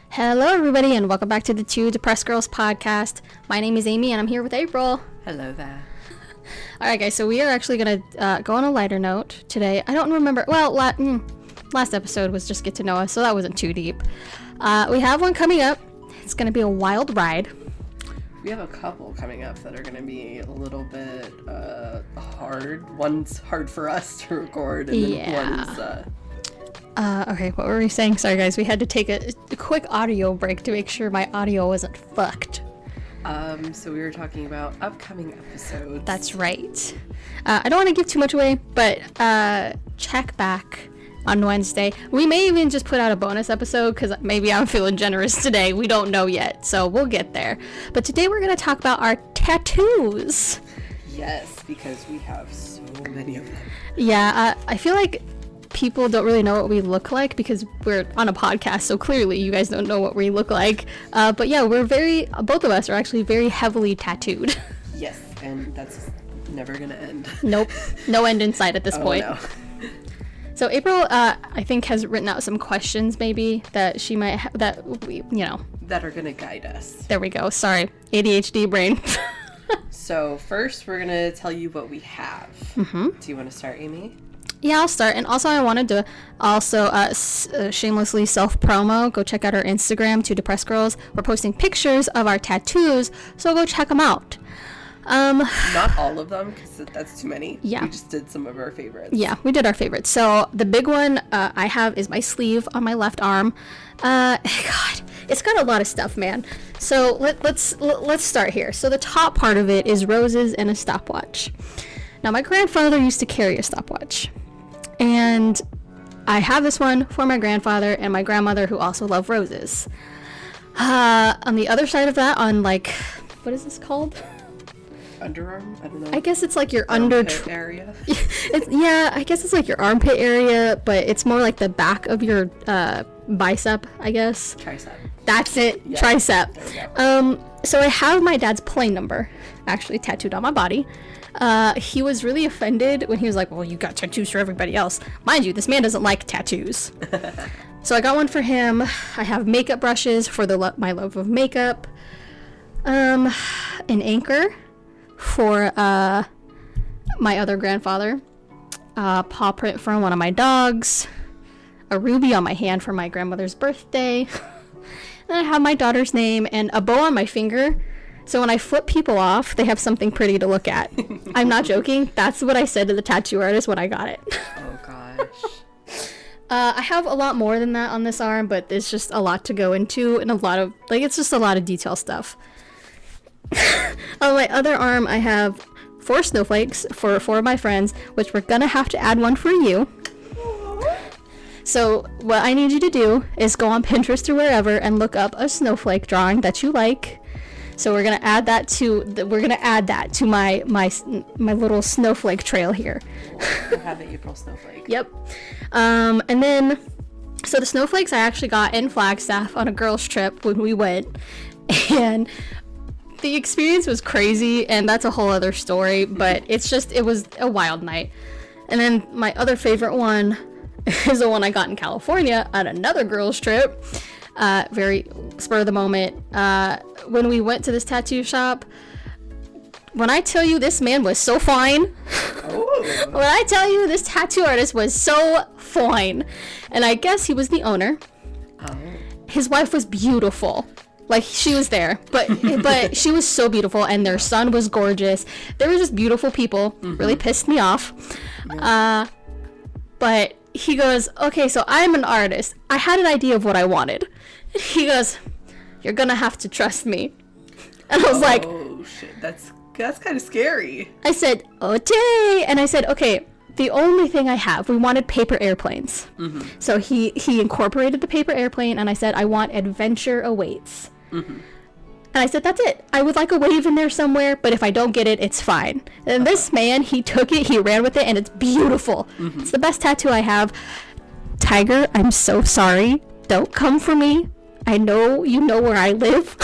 Hello, everybody, and welcome back to the Two Depressed Girls podcast. My name is Amy, and I'm here with April. Hello there. All right, guys, so we are actually going to go on a lighter note today. I don't remember. Well, last episode was just get to know us, so that wasn't too deep. We have one coming up. It's going to be a wild ride. We have a couple coming up that are going to be a little bit hard. One's hard for us to record, and then one's... Okay, what were we saying? Sorry, guys, we had to take a quick audio break to make sure my audio wasn't fucked. So we were talking about upcoming episodes. That's right. I don't want to give too much away, but check back on Wednesday. We may even just put out a bonus episode because maybe I'm feeling generous today. We don't know yet, so we'll get there. But today we're going to talk about our tattoos. Yes, because we have so many of them. Yeah, I feel like people don't really know what we look like because we're on a podcast, so clearly you guys don't know what we look like. But yeah, both of us are actually very heavily tattooed. Yes, and that's never gonna end. Nope, no end in sight at this point. No. So April, I think, has written out some questions maybe that she might that are gonna guide us. There we go. Sorry, ADHD brain. So first, we're gonna tell you what we have. Mm-hmm. Do you want to start, Amy? Yeah, I'll start. And also I wanted to shamelessly self-promo. Go check out our Instagram, Two Depressed Girls. We're posting pictures of our tattoos, so go check them out. Not all of them, because that's too many. Yeah. We just did some of our favorites. Yeah, we did our favorites. So the big one I have is my sleeve on my left arm. God, it's got a lot of stuff, man. So let's start here. So the top part of it is roses and a stopwatch. Now, my grandfather used to carry a stopwatch. And I have this one for my grandfather and my grandmother, who also love roses. On the other side of that, on what is this called? Underarm? I don't know. I guess it's like your armpit area. I guess it's like your armpit area, but it's more like the back of your bicep, I guess. Tricep. That's it. Yeah. Tricep. There we go. So I have my dad's plane number actually tattooed on my body. He was really offended when he was like, well, you got tattoos for everybody else. Mind you, this man doesn't like tattoos. So I got one for him. I have makeup brushes for my love of makeup. An anchor for my other grandfather. Paw print for one of my dogs. A ruby on my hand for my grandmother's birthday. Then I have my daughter's name and a bow on my finger. So when I flip people off, they have something pretty to look at. I'm not joking. That's what I said to the tattoo artist when I got it. Oh, gosh. I have a lot more than that on this arm, but there's just a lot to go into and a lot of, it's just a lot of detail stuff. On my other arm, I have 4 snowflakes for 4 of my friends, which we're going to have to add one for you. So what I need you to do is go on Pinterest or wherever and look up a snowflake drawing that you like. So we're gonna add that to my little snowflake trail here. We'll have an April snowflake. Yep. And then, so the snowflakes I actually got in Flagstaff on a girls' trip when we went, and the experience was crazy, and that's a whole other story. But it was a wild night. And then my other favorite one is the one I got in California on another girls' trip. Very spur of the moment. When we went to this tattoo shop, when I tell you this man was so fine, when I tell you this tattoo artist was so fine, and I guess he was the owner. His wife was beautiful. She was there, but she was so beautiful, and their son was gorgeous. They were just beautiful people. Mm-hmm. Really pissed me off. Yeah. But he goes, okay, so I'm an artist. I had an idea of what I wanted. He goes, you're gonna have to trust me. And I was like, oh shit, that's kind of scary. I said, okay. And I said, okay, the only thing I have, we wanted paper airplanes. Mm-hmm. So he incorporated the paper airplane, and I said, I want adventure awaits. Mm-hmm. And I said, that's it. I would like a wave in there somewhere, but if I don't get it, it's fine. And this man, he took it, he ran with it, and it's beautiful. Mm-hmm. It's the best tattoo I have. Tiger, I'm so sorry. Don't come for me. I know you know where I live.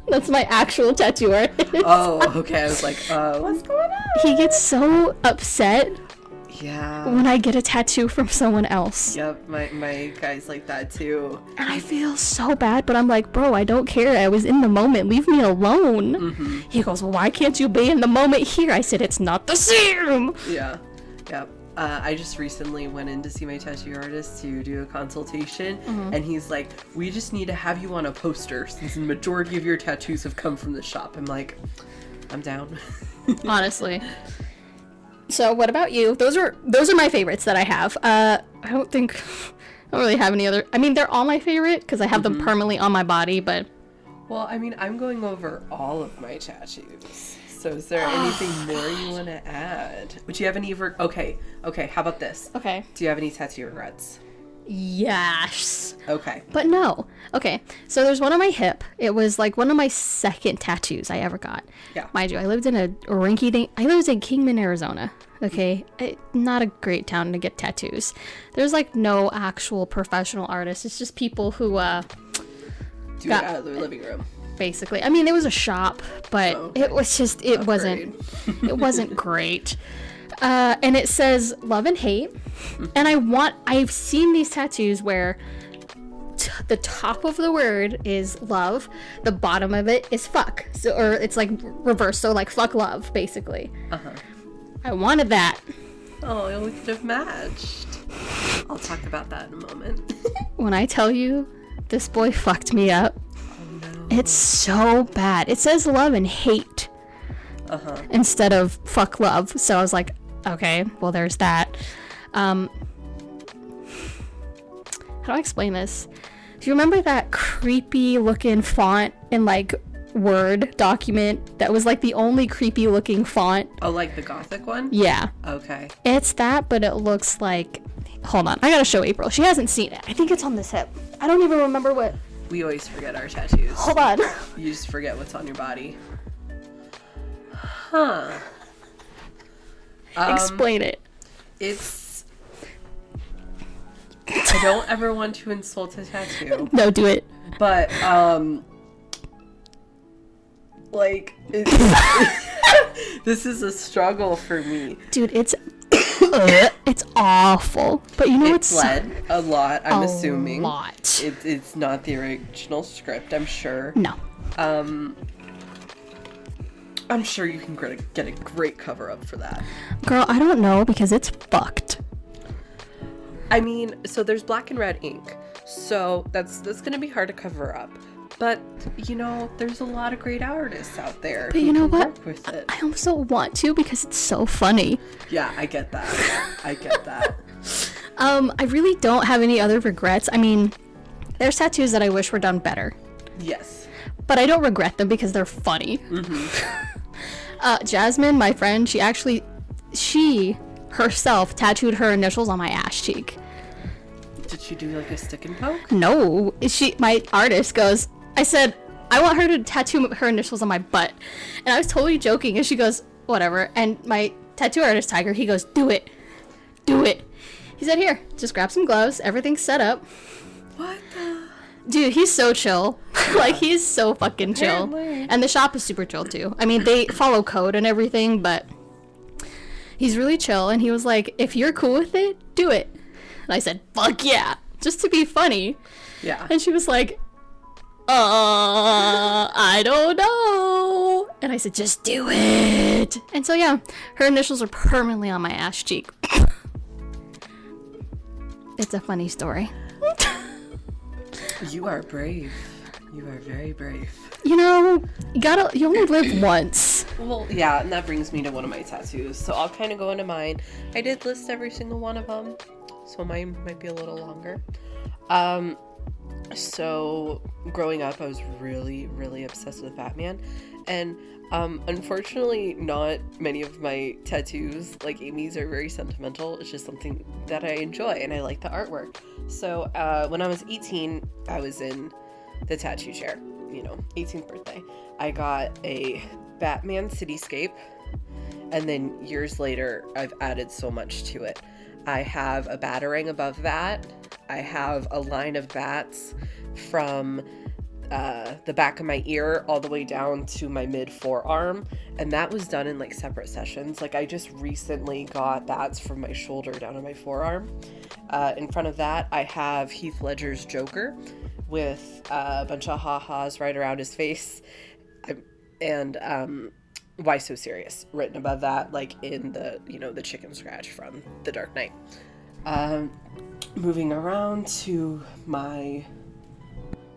That's my actual tattoo artist. Oh, okay. I was like, what's going on? He gets so upset Yeah. when I get a tattoo from someone else. Yep, my guy's like that too. And I feel so bad, but I'm like, bro, I don't care. I was in the moment. Leave me alone. Mm-hmm. He goes, well, why can't you be in the moment here? I said, it's not the same. Yeah. Yep. I just recently went in to see my tattoo artist to do a consultation, and he's like, we just need to have you on a poster since the majority of your tattoos have come from the shop. I'm like, I'm down. Honestly. So what about you? Those are my favorites that I have. I don't really have any other. I mean, they're all my favorite because I have them permanently on my body, but. Well, I mean, I'm going over all of my tattoos. So is there anything more you want to add? Would you have any... Okay, how about this? Okay. Do you have any tattoo regrets? Yes. Okay. But no. Okay, so there's one on my hip. It was like one of my second tattoos I ever got. Yeah. Mind you, I lived in I lived in Kingman, Arizona. Okay, not a great town to get tattoos. There's like no actual professional artists. It's just people who Do it out of their living room. Basically, I mean, it was a shop, but it was just it wasn't great. And it says love and hate, and I've seen these tattoos where the top of the word is love, the bottom of it is fuck, so, or it's like reverse, so like fuck love, basically. I wanted that. Oh, we could have matched. I'll talk about that in a moment. When I tell you, this boy fucked me up. It's so bad. It says love and hate instead of fuck love. So I was like, okay, well, there's that. How do I explain this? Do you remember that creepy looking font in like Word document that was like the only creepy looking font? Oh, like the Gothic one? Yeah. Okay. It's that, but it looks like... Hold on. I gotta show April. She hasn't seen it. I think it's on this hip. I don't even remember what... We always forget our tattoos. Hold on. You just forget what's on your body. Huh. Explain it. It's... I don't ever want to insult a tattoo. No, do it. But, like, this is a struggle for me. Dude, it's awful. But you know it's bled a lot, I'm assuming. A lot. It's not the original script, I'm sure. No. I'm sure you can get a great cover up for that. Girl, I don't know because it's fucked. I mean, so there's black and red ink. So that's gonna be hard to cover up. But, you know, there's a lot of great artists out there. But you know what? Work with it. I also want to because it's so funny. Yeah, I get that. I get that. I really don't have any other regrets. I mean, there's tattoos that I wish were done better. Yes. But I don't regret them because they're funny. Jasmine, my friend, she herself tattooed her initials on my ass cheek. Did she do like a stick and poke? No. My artist goes, I said, I want her to tattoo her initials on my butt. And I was totally joking. And she goes, whatever. And my tattoo artist, Tiger, he goes, do it. Do it. He said, here, just grab some gloves. Everything's set up. What the? Dude, he's so chill. Like, he's so fucking chill. Apparently. And the shop is super chill, too. I mean, they follow code and everything, but he's really chill. And he was like, if you're cool with it, do it. And I said, fuck yeah. Just to be funny. Yeah. And she was like, I don't know. And I said, just do it. And so, yeah, her initials are permanently on my ass cheek. It's a funny story. You are brave. You are very brave. You know, you only live once. Well, yeah, and that brings me to one of my tattoos. So I'll kind of go into mine. I did list every single one of them, so mine might be a little longer. So growing up, I was really, really obsessed with Batman, and unfortunately, not many of my tattoos, like Amy's, are very sentimental. It's just something that I enjoy, and I like the artwork. So when I was 18, I was in the tattoo chair, 18th birthday. I got a Batman Cityscape, and then years later, I've added so much to it. I have a batarang above that. I have a line of bats from the back of my ear all the way down to my mid forearm, and that was done in like separate sessions. Like I just recently got that from my shoulder down to my forearm. In front of that I have Heath Ledger's Joker with a bunch of ha-has right around his face, and Why So Serious written above that, like in the, you know, the chicken scratch from The Dark Knight. Moving around to my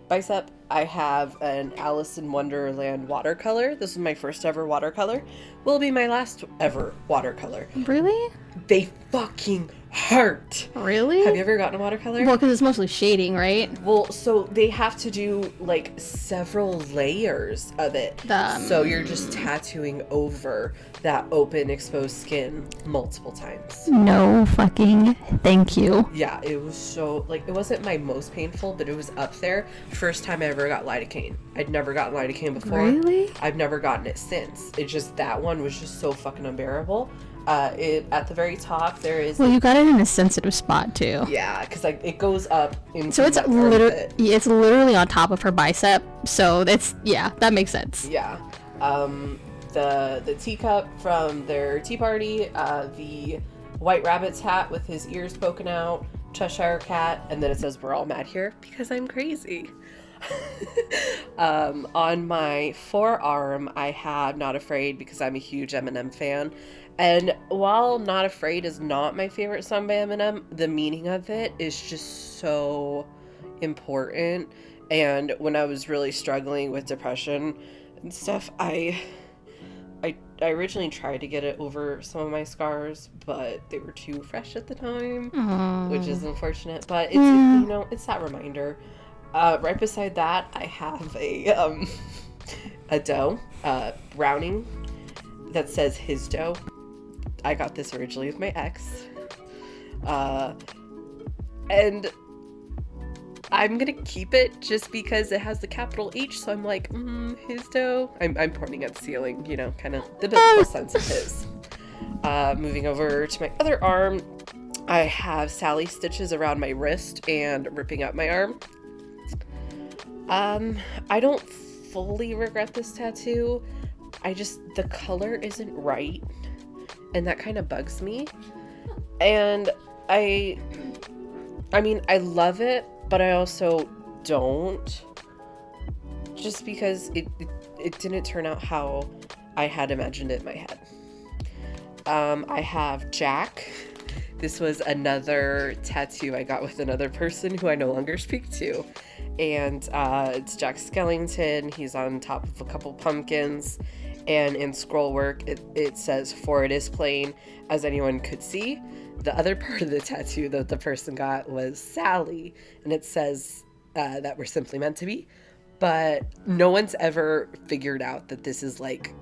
bicep, I have an Alice in Wonderland watercolor. This is my first ever watercolor. Will be my last ever watercolor. Really? They fucking hurt. Really? Have you ever gotten a watercolor? Well, because it's mostly shading, right? Well, so they have to do like several layers of it. So you're just tattooing over that open exposed skin multiple times. No fucking thank you. Yeah, it was so, like, it wasn't my most painful, but it was up there. First time I ever got lidocaine. I'd never gotten lidocaine before. Really? I've never gotten it since. It just, that one was just so fucking unbearable. At the very top there is, well, you got it in a sensitive spot too. yeah, because like it goes up into, so it's literally on top of her bicep, so it's, yeah, that makes sense. Yeah. The teacup from their tea party, the White Rabbit's hat with his ears poking out, Cheshire Cat, and then it says we're all mad here because I'm crazy. On my forearm I have Not Afraid because I'm a huge Eminem fan. And while Not Afraid is not my favorite song by Eminem, the meaning of it is just so important. And when I was really struggling with depression and stuff, I originally tried to get it over some of my scars, but they were too fresh at the time, which is unfortunate. But it's, you know, it's that reminder. Right beside that, I have a dough, browning that says his dough. I got this originally with my ex, and I'm gonna keep it just because it has the capital H, so I'm like, his dough. I'm pointing at the ceiling, you know, kind of the biblical sense of his. Moving over to my other arm, I have Sally stitches around my wrist and ripping up my arm. I don't fully regret this tattoo. The color isn't right, and that kind of bugs me. And I mean, I love it, but I also don't, just because it didn't turn out how I had imagined it in my head. I have Jack. This was another tattoo I got with another person who I no longer speak to. And it's Jack Skellington. He's on top of a couple pumpkins. And in scroll work, it says, "For it is plain, as anyone could see." The other part of the tattoo that the person got was Sally. And it says that we're simply meant to be. But no one's ever figured out that this is like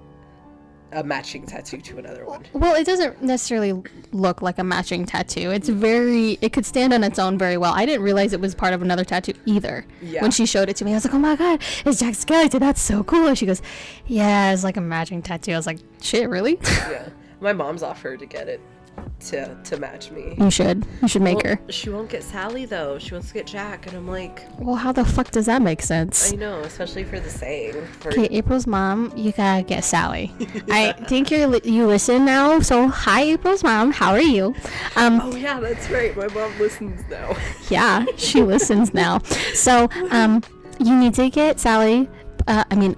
a matching tattoo to another one. Well, it doesn't necessarily look like a matching tattoo. It could stand on its own very well. I didn't realize it was part of another tattoo either. Yeah. When she showed it to me, I was like, oh my god, it's Jack Skellington, that's so cool. And she goes, yeah, it's like a matching tattoo. I was like, shit, really? Yeah. My mom's offered to get it to match me. You should make her. She won't get Sally though. She wants to get Jack, and I'm like, well, how the fuck does that make sense? I know, especially for the saying. Okay, April's mom, you gotta get Sally. Yeah. I think you listen now. So hi, April's mom, how are you? Oh yeah, that's right. My mom listens now. Yeah, she listens now. So you need to get Sally. I mean,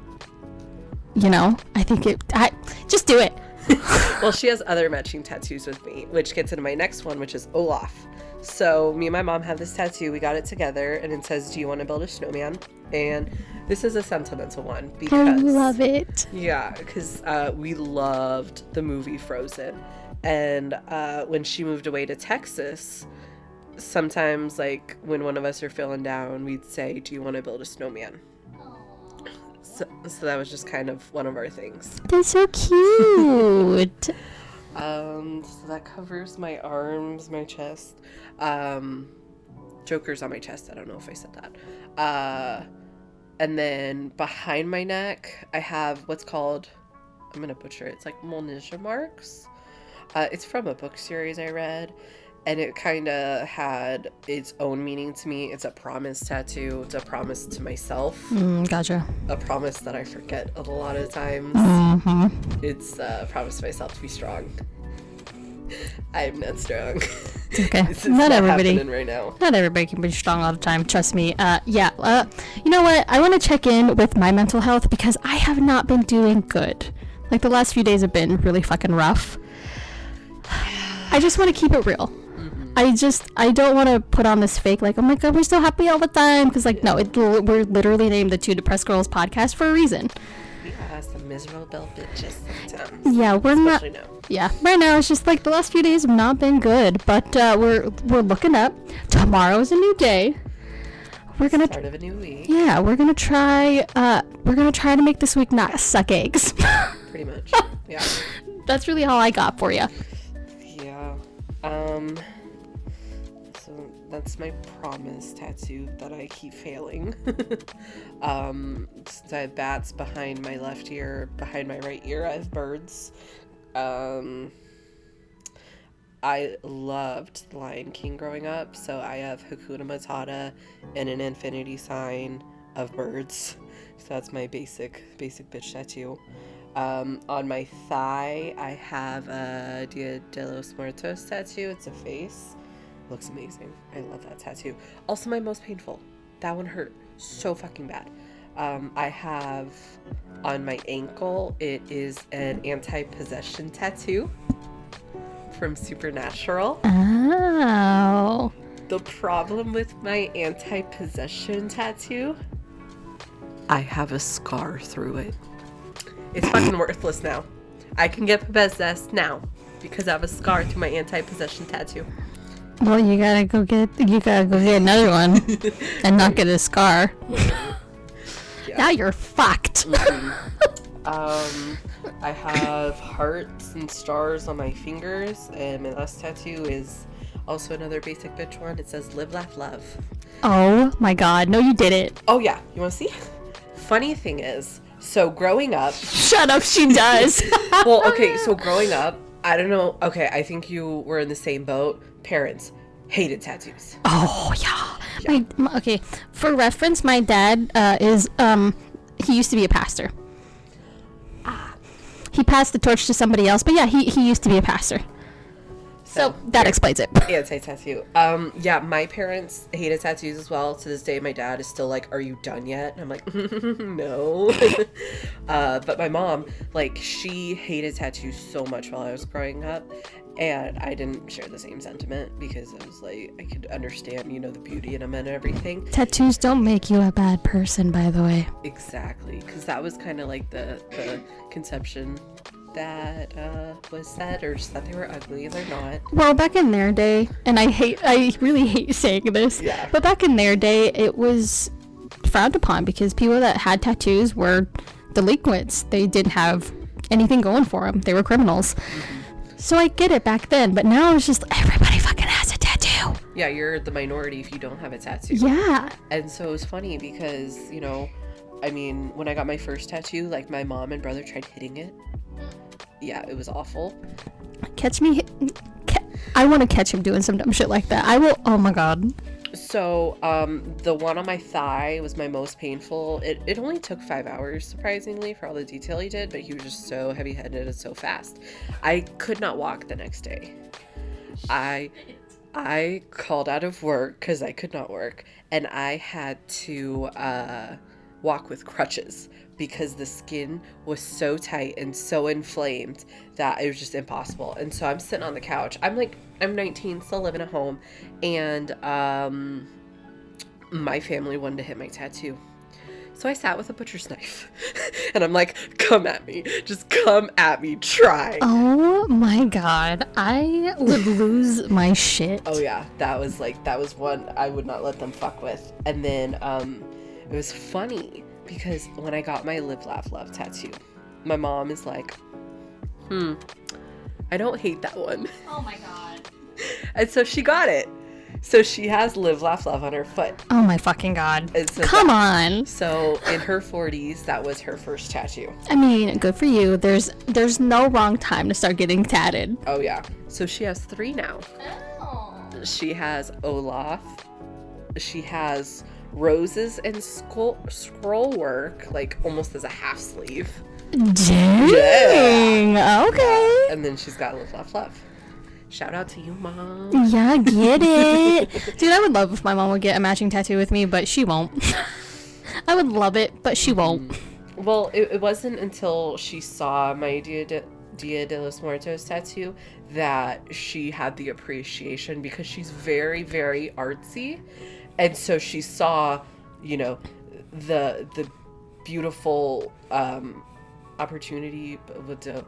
you know, I think just do it. Well, she has other matching tattoos with me, which gets into my next one, which is Olaf. So me and my mom have this tattoo. We got it together, and it says, "Do you want to build a snowman?" And this is a sentimental one because I love it. Yeah, because we loved the movie Frozen, and when she moved away to Texas, sometimes like when one of us are feeling down, we'd say, "Do you want to build a snowman?" So that was just kind of one of our things. That's so cute. So that covers my arms, my chest. Joker's on my chest. I don't know if I said that. And then behind my neck, I have what's called, I'm gonna butcher it. It's like Molnisha marks. It's from a book series I read, and it kind of had its own meaning to me. It's a promise tattoo. It's a promise to myself. Gotcha. A promise that I forget a lot of times. It's a promise to myself to be strong. I'm not strong. It's okay. This is not everybody happening right now. Not everybody can be strong all the time. Trust me. You know what? I want to check in with my mental health because I have not been doing good. Like the last few days have been really fucking rough. I just want to keep it real. I don't want to put on this fake, like, oh my god, we're so happy all the time. Because, like, no, we're literally named the Two Depressed Girls podcast for a reason. Yeah, some miserable bitches sometimes. Yeah, we're especially not. now. Yeah, right now it's just like the last few days have not been good, but we're looking up. Tomorrow's a new day. We're gonna start of a new week. Yeah, we're gonna try to make this week not suck eggs. Pretty much. Yeah. That's really all I got for you. Yeah. So that's my promise tattoo that I keep failing. So I have bats behind my left ear, behind my right ear I have birds. I loved The Lion King growing up, so I have Hakuna Matata and an infinity sign of birds. So that's my basic bitch tattoo. On my thigh, I have a Dia de los Muertos tattoo. It's a face. Looks amazing. I love that tattoo. Also my most painful. That one hurt so fucking bad. I have on my ankle, it is an anti-possession tattoo from Supernatural. Oh. The problem with my anti-possession tattoo, I have a scar through it. It's fucking worthless now. I can get possessed now because I have a scar through my anti-possession tattoo. Well, you gotta go get another one and not get a scar. Yeah. Now you're fucked. I have hearts and stars on my fingers, and my last tattoo is also another basic bitch one. It says live, laugh, love. Oh my god, no you didn't. Oh yeah, you wanna see? Funny thing is, so growing up... Shut up, she does. Well, okay, so growing up, I don't know, okay, I think you were in the same boat. Parents hated tattoos. Oh yeah. Okay, for reference, my dad he used to be a pastor. He passed the torch to somebody else, but yeah, he used to be a pastor. So that explains it. Anti-tattoo. Yeah, my parents hated tattoos as well. To this day, my dad is still like, "Are you done yet?" And I'm like, "No." But my mom, like, she hated tattoos so much while I was growing up, and I didn't share the same sentiment because I was like, I could understand, the beauty in them and everything. Tattoos don't make you a bad person, by the way. Exactly, because that was kind of like the conception that was said, or just that they were ugly, and they're not. Well, back in their day, and I really hate saying this, yeah, but back in their day, it was frowned upon because people that had tattoos were delinquents. They didn't have anything going for them. They were criminals. So I get it back then, but now it's just everybody fucking has a tattoo. Yeah, you're the minority if you don't have a tattoo. Yeah. And so it was funny because, when I got my first tattoo, like, my mom and brother tried hitting it. Yeah, it was awful. I want to catch him doing some dumb shit like that. I will. Oh my god. So, the one on my thigh was my most painful. It only took 5 hours, surprisingly, for all the detail he did, but he was just so heavy-headed and so fast. I could not walk the next day. I called out of work because I could not work, and I had to walk with crutches because the skin was so tight and so inflamed that it was just impossible. And so I'm sitting on the couch. I'm 19, still living at home, and my family wanted to hit my tattoo. So I sat with a butcher's knife and I'm like, come at me. Just come at me. Try. Oh my god. I would lose my shit. Oh yeah. That was one I would not let them fuck with. And then it was funny because when I got my live, laugh, love tattoo, my mom is like, I don't hate that one. Oh my god. And so she got it. So she has live, laugh, love on her foot. Oh my fucking god. So come on. So in her 40s, that was her first tattoo. I mean, good for you. There's no wrong time to start getting tatted. Oh yeah. So she has 3 now. Oh. She has Olaf. She has roses and scroll work, like almost as a half sleeve. Dang. Yeah. Okay. And then she's got Live, Laugh, Love. Shout out to you, Mom. Yeah, get it. Dude, I would love if my mom would get a matching tattoo with me, but she won't. I would love it, but she won't. Well, it wasn't until she saw my Dia de los Muertos tattoo that she had the appreciation, because she's very, very artsy. And so she saw, you know, the beautiful opportunity.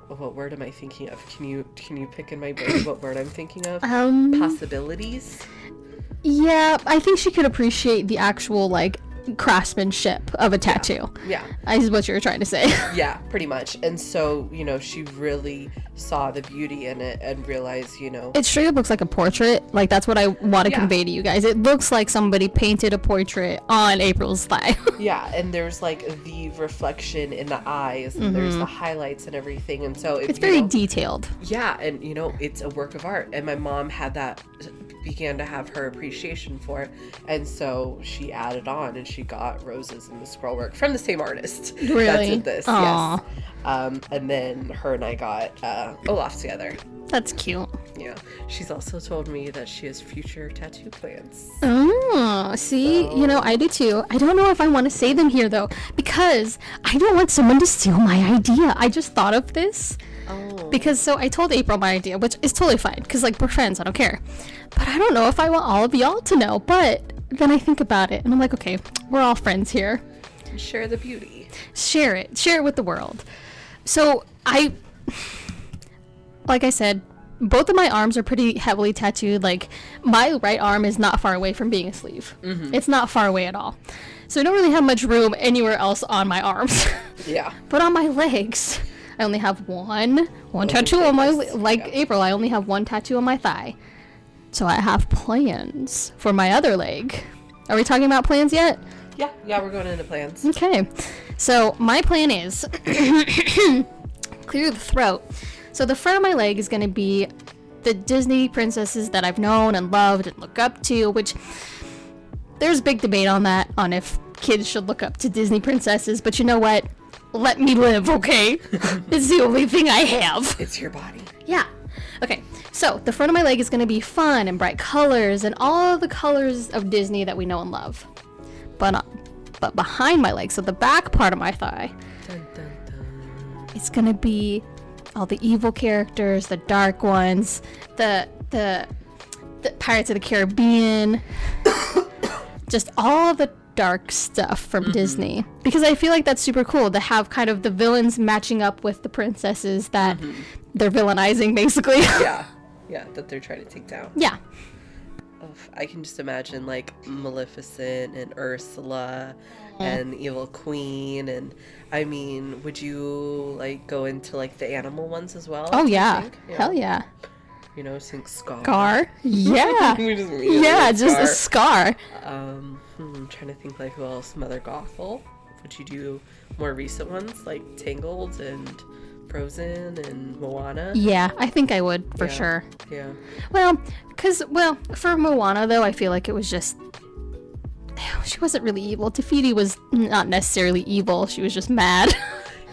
What word am I thinking of? Can you pick in my brain what word I'm thinking of? Possibilities. Yeah, I think she could appreciate the actual like craftsmanship of a tattoo. Yeah. Is what you were trying to say. Yeah, pretty much. And so, you know, she really saw the beauty in it and realized, you know, it straight up looks like a portrait. Like, that's what I want to convey to you guys. It looks like somebody painted a portrait on April's thigh. Yeah, and there's like the reflection in the eyes, and there's the highlights and everything, and so it's very detailed. Yeah, and you know, it's a work of art, and my mom began to have her appreciation for it, and so she added on, and she got roses and the scroll work from the same artist. Really? That did this. Aww. Yes. And then her and I got Olaf together. That's cute. Yeah. She's also told me that she has future tattoo plans. Oh, see, you know, I do too. I don't know if I want to say them here though, because I don't want someone to steal my idea. I just thought of this. Oh. Because so I told April my idea, which is totally fine, because like we're friends, I don't care. But I don't know if I want all of y'all to know. But then I think about it and I'm like, okay, we're all friends here. Share the beauty. Share it with the world. So like I said, both of my arms are pretty heavily tattooed. Like, my right arm is not far away from being a sleeve. It's not far away at all. So I don't really have much room anywhere else on my arms. Yeah. But on my legs, I only have one tattoo on my, April, I only have one tattoo on my thigh. So I have plans for my other leg. Are we talking about plans yet? Yeah, we're going into plans. Okay. So my plan is clear the throat. So the front of my leg is going to be the Disney princesses that I've known and loved and look up to, which there's big debate on that, on if kids should look up to Disney princesses. But you know what? Let me live, okay? It's the only thing I have. It's your body. Yeah. Okay. So the front of my leg is going to be fun and bright colors and all the colors of Disney that we know and love. But behind my leg, so the back part of my thigh, Dun, dun, dun. it's going to be all the evil characters, the dark ones, the Pirates of the Caribbean, just all the dark stuff from Disney. Because I feel like that's super cool to have kind of the villains matching up with the princesses that they're villainizing, basically. Yeah, that they're trying to take down. Yeah. I can just imagine like Maleficent and Ursula and Evil Queen, and I mean, would you like go into like the animal ones as well? Oh yeah. Hell yeah. You know, think Scar. Scar? Yeah. Just a Scar. I'm trying to think like who else. Mother Gothel. Would you do more recent ones like Tangled and Frozen and Moana? Yeah, I think I would for sure. Yeah. Well, for Moana though, I feel like it was just, she wasn't really evil. Tafiti was not necessarily evil. She was just mad.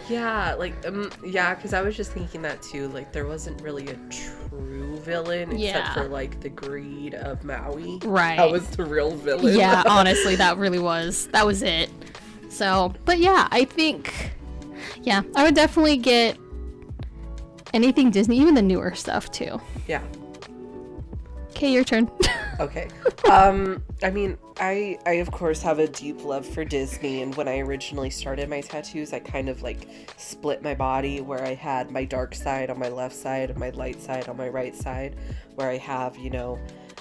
Yeah, like because I was just thinking that too. Like there wasn't really a true villain except for like the greed of Maui. Right. That was the real villain. Yeah, honestly, that was it. So, but yeah, I think, I would definitely get anything Disney, even the newer stuff too. Yeah. Okay, your turn. Okay. I mean, I of course have a deep love for Disney, and when I originally started my tattoos, I kind of like split my body where I had my dark side on my left side and my light side on my right side, where I have, you know,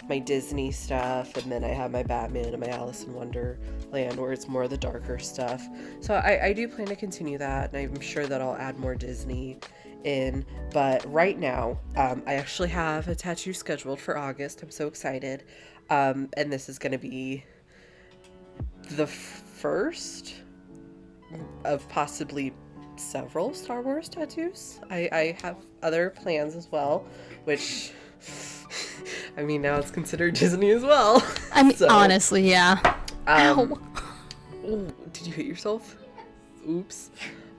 my Disney stuff, and then I have my Batman and my Alice in Wonderland where it's more of the darker stuff. So I do plan to continue that, and I'm sure that I'll add more Disney in, but right now I actually have a tattoo scheduled for August. I'm so excited, and this is going to be the first of possibly several Star Wars tattoos. I have other plans as well, which I mean, now it's considered Disney as well. I mean, honestly, yeah. Ow. Ooh, did you hit yourself? Oops.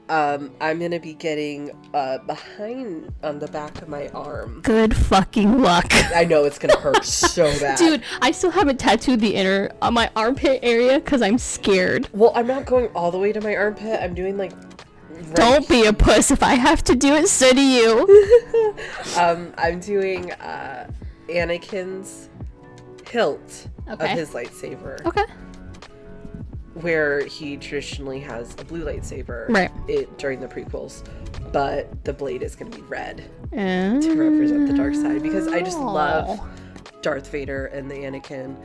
I'm gonna be getting behind on the back of my arm. Good fucking luck. I know it's gonna hurt so bad. Dude, I still haven't tattooed the inner on my armpit area because I'm scared. Well, I'm not going all the way to my armpit. I'm doing like... Don't be a puss. If I have to do it, so do you. I'm doing Anakin's hilt of his lightsaber. Okay. Where he traditionally has a blue lightsaber during the prequels, but the blade is going to be red to represent the dark side, because I just love Darth Vader and the Anakin,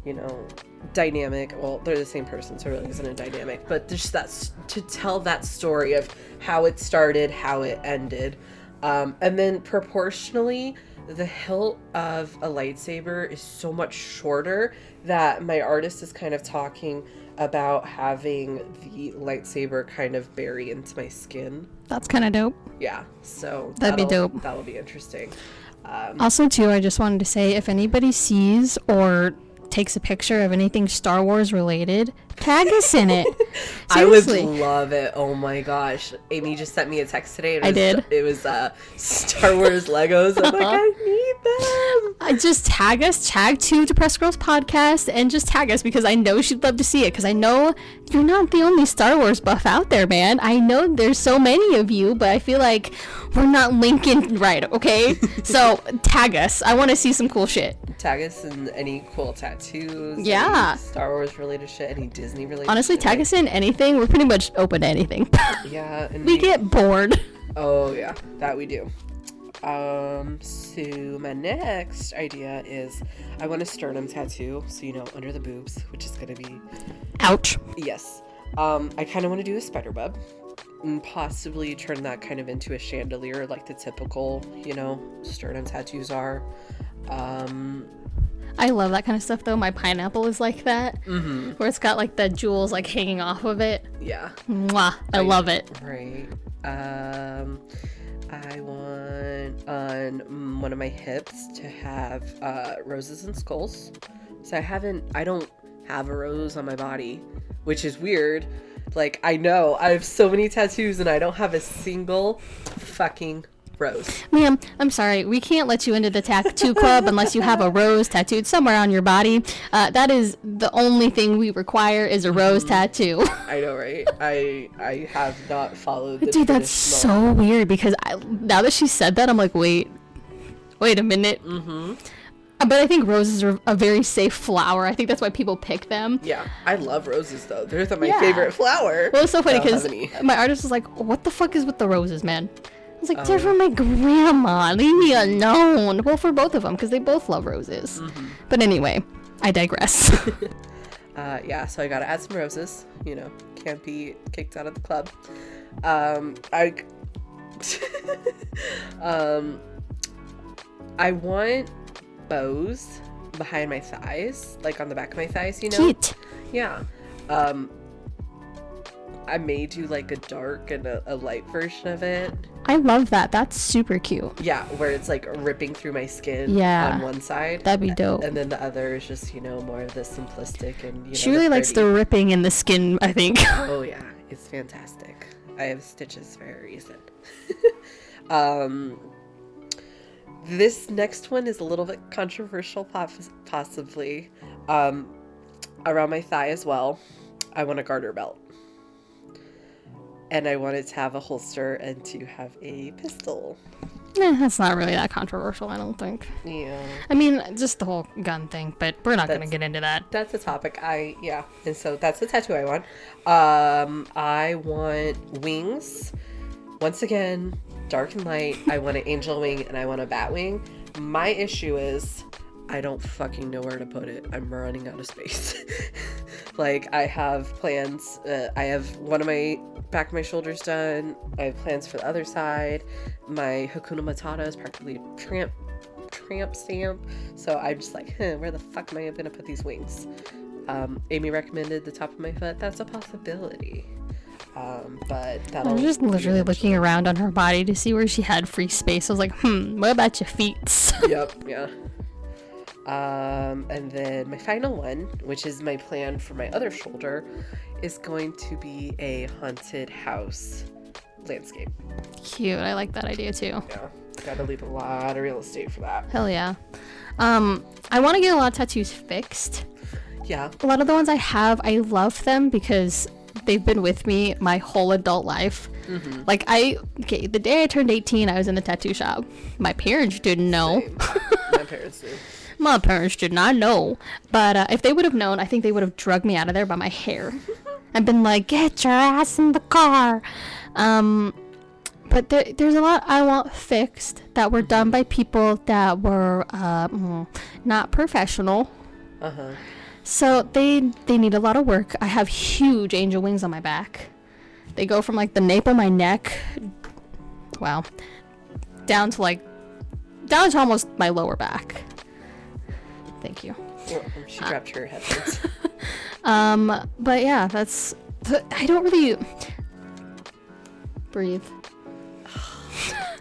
you know, dynamic. Well, they're the same person, so it really isn't a dynamic, but just that's to tell that story of how it started, how it ended, and then proportionally the hilt of a lightsaber is so much shorter that my artist is kind of talking about having the lightsaber kind of bury into my skin. That's kind of dope. Yeah, so that'd be dope. That'll be interesting. Also, too, I just wanted to say, if anybody sees or takes a picture of anything Star Wars related, tag us in it. Seriously. I would love it. Oh my gosh. Amy just sent me a text today. It was Star Wars Legos. I'm like, I need them. Just tag us, tag to Depressed Girls Podcast, and just tag us, because I know she'd love to see it, because I know you're not the only Star Wars buff out there, man. I know there's so many of you, but I feel like we're not linking right, okay? So tag us. I want to see some cool shit. Tag us in any cool tattoos. Yeah. Any Star Wars related shit. Any Disney related Honestly, shit. tag us in anything. We're pretty much open to anything. Yeah. And we get bored. Oh, yeah. That we do. So my next idea is I want a sternum tattoo. So, you know, under the boobs, which is going to be... Ouch. Yes. I kind of want to do a spider web. And possibly turn that kind of into a chandelier like the typical, you know, sternum tattoos are. I love that kind of stuff, though. My pineapple is like that, where it's got like the jewels like hanging off of it. Yeah. Mwah. I love it. Right. I want on one of my hips to have roses and skulls. So I don't have a rose on my body, which is weird. Like, I know I have so many tattoos and I don't have a single fucking rose. Ma'am, I'm sorry. We can't let you into the tattoo club unless you have a rose tattooed somewhere on your body. That is the only thing we require is a rose tattoo. I know, right? I have not followed the Dude, that's so weird, because now that she said that, I'm like, wait a minute. But I think roses are a very safe flower. I think that's why people pick them. Yeah, I love roses, though. They're my favorite flower. Well, it's so funny because my artist was like, what the fuck is with the roses, man? I was like, they're for my grandma. Leave me alone. Well, for both of them, because they both love roses. But anyway, I digress. Yeah, so I gotta add some roses. You know, can't be kicked out of the club. I want bows behind my thighs, like on the back of my thighs, you know? Cute. Yeah. I may do like a dark and a light version of it. I love that. That's super cute. Yeah, where it's like ripping through my skin on one side. That'd be dope. And then the other is just, you know, more of the simplistic and, you know, she really likes the ripping in the skin, I think. Oh, yeah. It's fantastic. I have stitches for a reason. This next one is a little bit controversial, possibly. Around my thigh as well, I want a garter belt. And I want it to have a holster and to have a pistol. That's not really that controversial, I don't think. Yeah. I mean, just the whole gun thing, but we're not going to get into that. That's a topic. And so that's the tattoo I want. I want wings. Once again, dark and light. I want an angel wing and I want a bat wing. My issue is I don't fucking know where to put it. I'm running out of space. Like, I have plans. I have one of my back of my shoulders done. I have plans for the other side. My Hakuna Matata is practically a tramp stamp. So I'm just like, where the fuck am I gonna put these wings? Amy recommended the top of my foot. That's a possibility. But that'll... I was just literally looking around on her body to see where she had free space. I was like, what about your feet? Yep, yeah. And then my final one, which is my plan for my other shoulder, is going to be a haunted house landscape. Cute. I like that idea too. Yeah, gotta leave a lot of real estate for that. Hell yeah. I want to get a lot of tattoos fixed. Yeah. A lot of the ones I have, I love them because they've been with me my whole adult life. Mm-hmm. Like the day I turned 18, I was in the tattoo shop. My parents didn't know. Same. My parents do. My parents did not know. But if they would have known, I think they would have drugged me out of there by my hair. And been like, get your ass in the car. But there's a lot I want fixed that were done by people that were not professional. Uh-huh. So they need a lot of work. I have huge angel wings on my back. They go from like the nape of my neck, wow, down to almost my lower back. Thank you. You're welcome. She dropped her headphones. But yeah, I don't really breathe.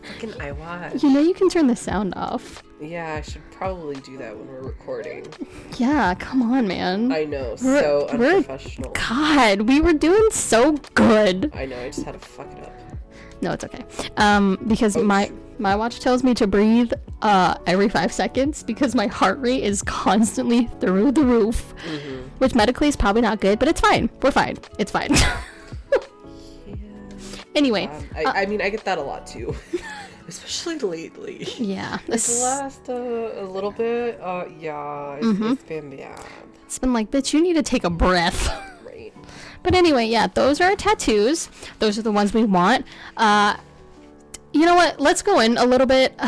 Fucking eye watch. You know you can turn the sound off. Yeah, I should probably do that when we're recording. Yeah, come on, man. I know, so unprofessional. God, we were doing so good. I know, I just had to fuck it up. No, it's okay. Because my watch tells me to breathe every 5 seconds because my heart rate is constantly through the roof. Mm-hmm. Which medically is probably not good, but it's fine. We're fine. It's fine. Yeah. Anyway. I mean, I get that a lot too. Especially lately. Yeah. This last a little bit, it's been bad. It's been like, bitch, you need to take a breath. Right. But anyway, yeah, those are our tattoos. Those are the ones we want. You know what? Let's go in a little bit.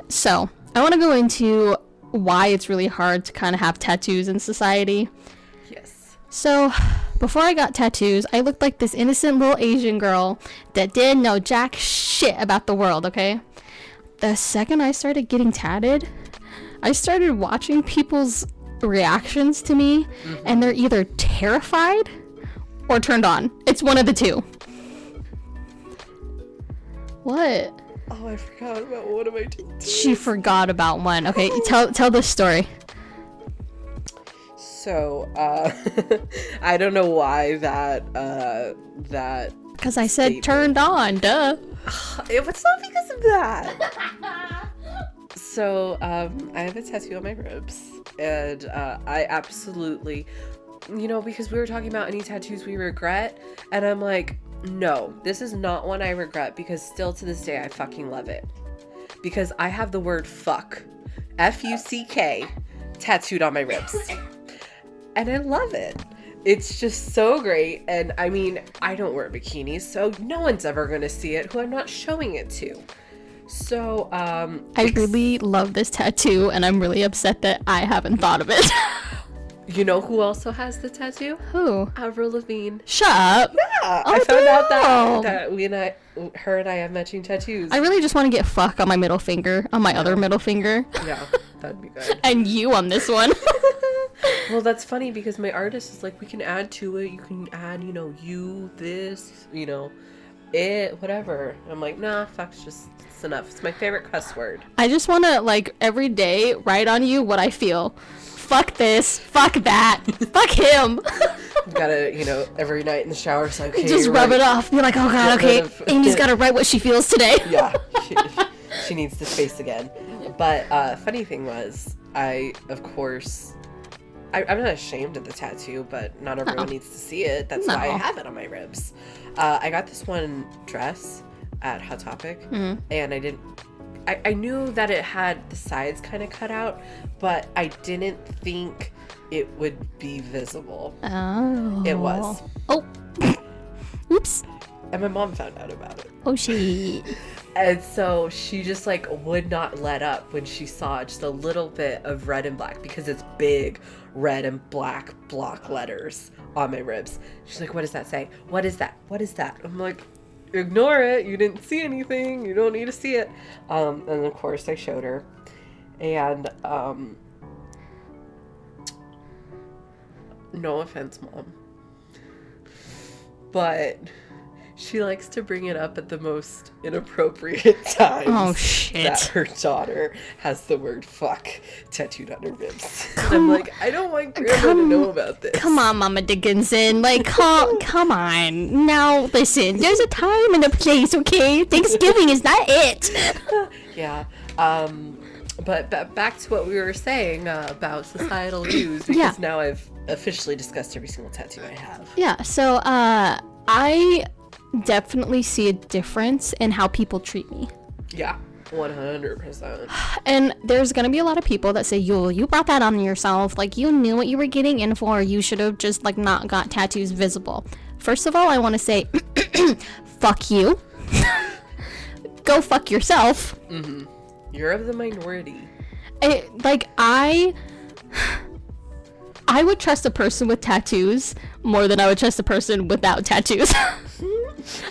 So, I want to go into why it's really hard to kind of have tattoos in society. Yes. So, before I got tattoos, I looked like this innocent little Asian girl that didn't know jack shit about the world, okay? The second I started getting tatted, I started watching people's reactions to me, and they're either terrified or turned on. It's one of the two. What? Oh, I forgot about one of my tattoos. She forgot about one. Okay, tell the story. So, I don't know why that Because I said statement. turned on, duh. It's not because of that. So, I have a tattoo on my ribs, and I absolutely, because we were talking about any tattoos we regret, and I'm like, no, this is not one I regret, because still to this day I fucking love it. Because I have the word fuck, F-U-C-K, tattooed on my ribs. And I love it. It's just so great. And I mean, I don't wear bikinis, so no one's ever going to see it who I'm not showing it to. So, I really love this tattoo, and I'm really upset that I haven't thought of it. You know who also has the tattoo? Who? Avril Lavigne. Shut up. Yeah, Oh, I found out no. that her and I have matching tattoos. I really just want to get fuck on my middle finger, on my other middle finger. Yeah, that'd be good. And you on this one. Well, that's funny because my artist is like, we can add to it. You can add, you, this, it, whatever. I'm like, nah, fuck's just, it's enough. It's my favorite cuss word. I just want to, like, every day write on you what I feel. Fuck this. Fuck that. Fuck him. You gotta, every night in the shower, it's like, okay, Just rub it off. Be like, oh god, okay. Amy's got to write what she feels today. Yeah, she needs the space again. But funny thing was, I'm not ashamed of the tattoo, but not everyone needs to see it. That's why I have it on my ribs. I got this one dress at Hot Topic, and I knew that it had the sides kind of cut out, but I didn't think it would be visible. Oh. It was. Oh. Oops. And my mom found out about it. Oh, shit. And so she just would not let up when she saw just a little bit of red and black, because it's big red and black block letters on my ribs. She's like, what does that say? What is that? What is that? I'm like, ignore it. You didn't see anything. You don't need to see it. And of course I showed her. And no offense, Mom, but She likes to bring it up at the most inappropriate times. Oh, shit. That her daughter has the word fuck tattooed on her ribs. And I'm like, I don't want grandma to know about this. Come on, Mama Dickinson. Like, come on. Now, listen, there's a time and a place, okay? Thanksgiving is not it. Yeah. But back to what we were saying about societal views, because now I've officially discussed every single tattoo I have. Yeah, so I definitely see a difference in how people treat me. Yeah, 100%. And there's gonna be a lot of people that say, you brought that on yourself. Like, you knew what you were getting in for. You should have just, like, not got tattoos visible. First of all, I want to say, fuck you. Go fuck yourself. Mm-hmm. You're of the minority. I would trust a person with tattoos more than I would trust a person without tattoos.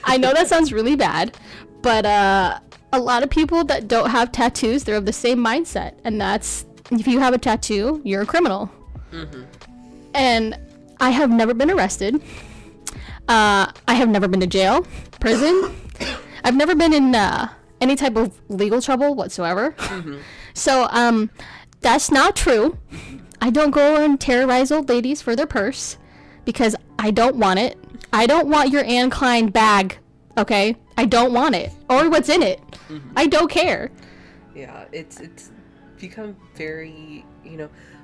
I know that sounds really bad, but a lot of people that don't have tattoos, they're of the same mindset, and that's, if you have a tattoo, you're a criminal. Mm-hmm. And I have never been arrested. I have never been to jail, prison. I've never been in any type of legal trouble whatsoever. Mm-hmm. So that's not true. I don't go and terrorize old ladies for their purse because I don't want it. I don't want your Anne Klein bag, okay? I don't want it. Or what's in it. Mm-hmm. I don't care. Yeah, it's become very,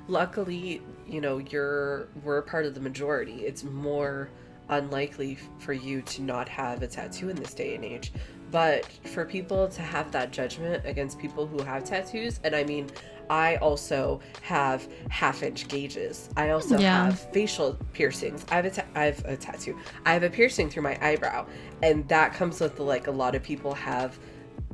luckily, we're a part of the majority. It's more unlikely for you to not have a tattoo in this day and age. But for people to have that judgment against people who have tattoos, and I mean, I also have half-inch gauges. I also have facial piercings. I have a tattoo. I have a piercing through my eyebrow, and that comes with a lot of people have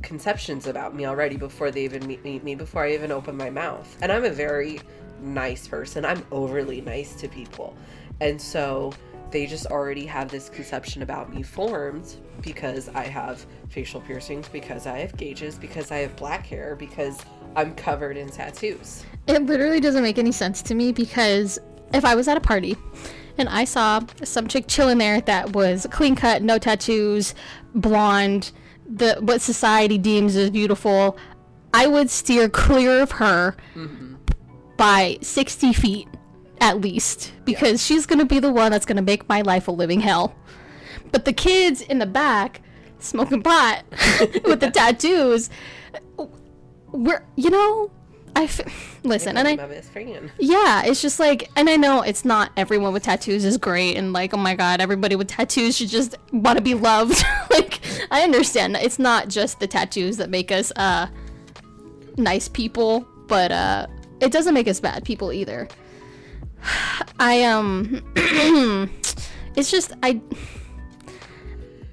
conceptions about me already before they even meet me, before I even open my mouth. And I'm a very nice person. I'm overly nice to people, and so they just already have this conception about me formed because I have facial piercings, because I have gauges, because I have black hair, because I'm covered in tattoos. It literally doesn't make any sense to me, because if I was at a party and I saw some chick chilling there that was clean cut, no tattoos, blonde, what society deems as beautiful, I would steer clear of her by 60 feet. At least, because she's gonna be the one that's gonna make my life a living hell. But the kids in the back smoking pot with the tattoos, listen, and my best friend. Yeah, it's just like, and I know it's not everyone with tattoos is great, and like, oh my god, everybody with tattoos should just want to be loved. Like, I understand it's not just the tattoos that make us nice people, but it doesn't make us bad people either. It's just I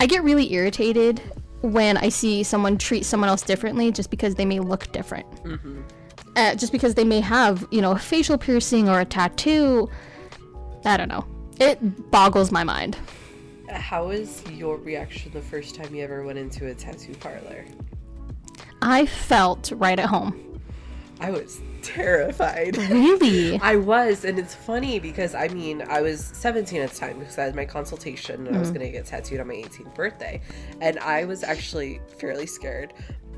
get really irritated when I see someone treat someone else differently just because they may look different. Mm-hmm. Just because they may have, a facial piercing or a tattoo. I don't know. It boggles my mind. How was your reaction the first time you ever went into a tattoo parlor? I felt right at home. I was terrified. Really? I was, and it's funny because I was 17 at the time because I had my consultation and I was going to get tattooed on my 18th birthday, and I was actually fairly scared.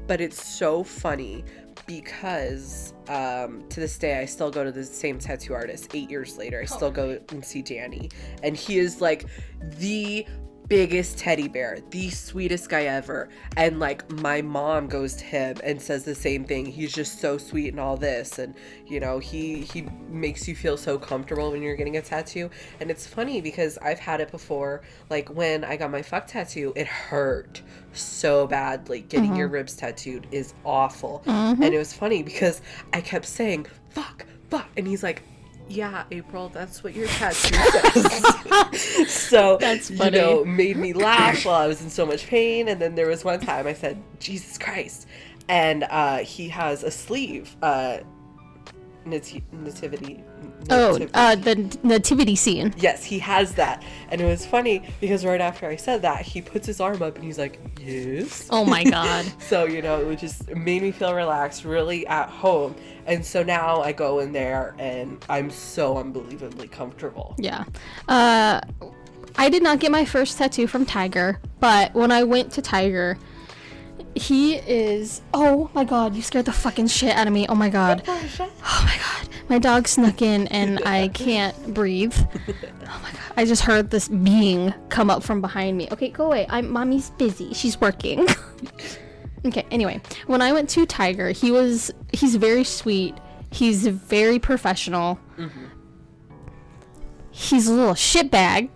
But it's so funny because to this day I still go to the same tattoo artist 8 years later. I still go and see Danny, and he is like the biggest teddy bear, the sweetest guy ever, and my mom goes to him and says the same thing. He's just so sweet and all this, and he makes you feel so comfortable when you're getting a tattoo. And it's funny because I've had it before. When I got my fuck tattoo, it hurt so bad. Getting your ribs tattooed is awful. And it was funny because I kept saying fuck, and he's like, yeah, April, that's what your tattoo says. So, that's funny. Made me laugh while I was in so much pain. And then there was one time I said, Jesus Christ. And he has a sleeve, nativity. The nativity scene. Yes, he has that. And it was funny because right after I said that, he puts his arm up and he's like, yes. Oh my God. So, it just made me feel relaxed, really at home. And so now I go in there and I'm so unbelievably comfortable. Yeah. I did not get my first tattoo from Tiger, but when I went to Tiger, he is... Oh my god, you scared the fucking shit out of me. Oh my god. Oh my god. My dog snuck in and I can't breathe. Oh my god. I just heard this being come up from behind me. Okay, go away. Mommy's busy. She's working. Okay, anyway. When I went to Tiger, he's very sweet. He's very professional. Mm-hmm. He's a little shitbag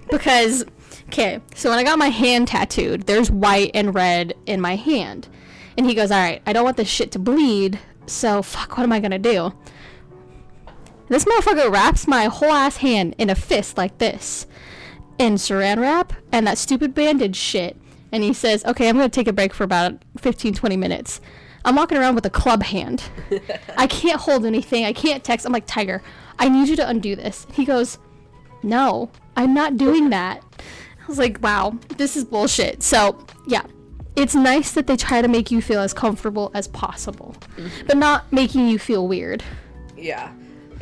because... Okay, so when I got my hand tattooed, there's white and red in my hand. And he goes, alright, I don't want this shit to bleed, so fuck, what am I gonna do? This motherfucker wraps my whole ass hand in a fist like this, in saran wrap, and that stupid bandage shit. And he says, okay, I'm gonna take a break for about 15-20 minutes. I'm walking around with a club hand. I can't hold anything, I can't text. I'm like, Tiger, I need you to undo this. He goes, no, I'm not doing that. I was like, wow, this is bullshit. So, yeah, it's nice that they try to make you feel as comfortable as possible, but not making you feel weird. Yeah,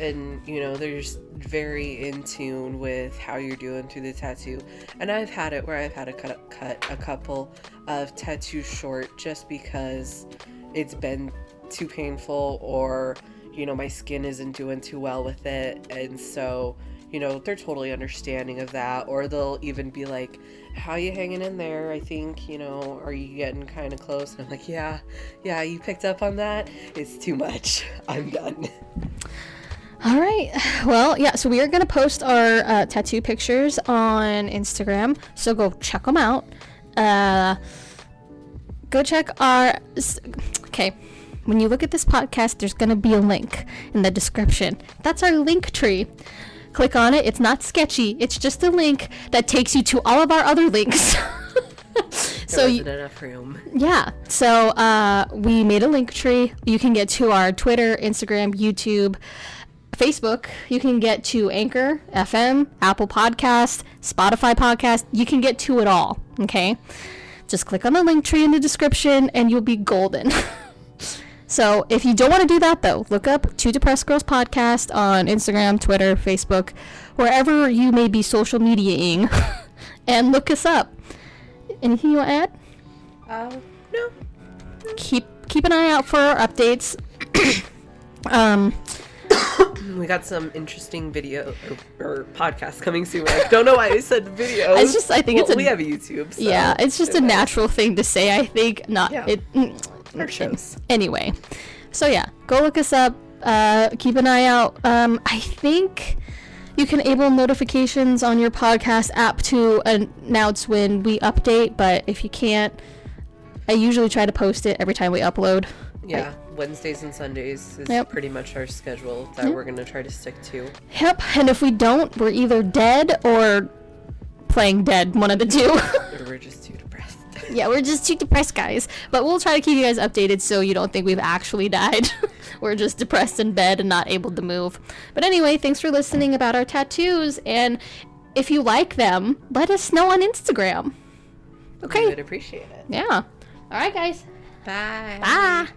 and, you know, they're just very in tune with how you're doing through the tattoo. And I've had it where I've had to cut a couple of tattoos short just because it's been too painful or, you know, my skin isn't doing too well with it. And so... you know, they're totally understanding of that, or they'll even be like, how you hanging in there? I think, you know, are you getting kind of close? And I'm like, yeah, you picked up on that? It's too much. I'm done. All right. Well, yeah, so we are going to post our tattoo pictures on Instagram, so go check them out. Go check our... Okay. When you look at this podcast, there's going to be a link in the description. That's our link tree. Click on it. It's not sketchy. It's just a link that takes you to all of our other links. So wasn't enough room. Yeah. So we made a link tree. You can get to our Twitter, Instagram, YouTube, Facebook. You can get to Anchor, FM, Apple Podcast, Spotify Podcast. You can get to it all. Okay. Just click on the link tree in the description and you'll be golden. So if you don't want to do that, though, look up Two Depressed Girls Podcast on Instagram, Twitter, Facebook, wherever you may be social mediaing, and look us up. Anything you want to add? No. Keep an eye out for our updates. We got some interesting video or podcast coming soon. I don't know why I said videos. I think we have YouTube. So yeah, it's just a natural thing to say. I think not. Yeah. Our shows. Anyway, so yeah, go look us up. Keep an eye out. I think you can enable notifications on your podcast app to announce when we update, but if you can't, I usually try to post it every time we upload. Yeah, Wednesdays and Sundays is pretty much our schedule that we're going to try to stick to. Yep, and if we don't, we're either dead or playing dead, one of the two. Or we're just too depressed. Yeah, we're just too depressed, guys. But we'll try to keep you guys updated so you don't think we've actually died. We're just depressed in bed and not able to move. But anyway, thanks for listening about our tattoos. And if you like them, let us know on Instagram. Okay? We would appreciate it. Yeah. All right, guys. Bye. Bye.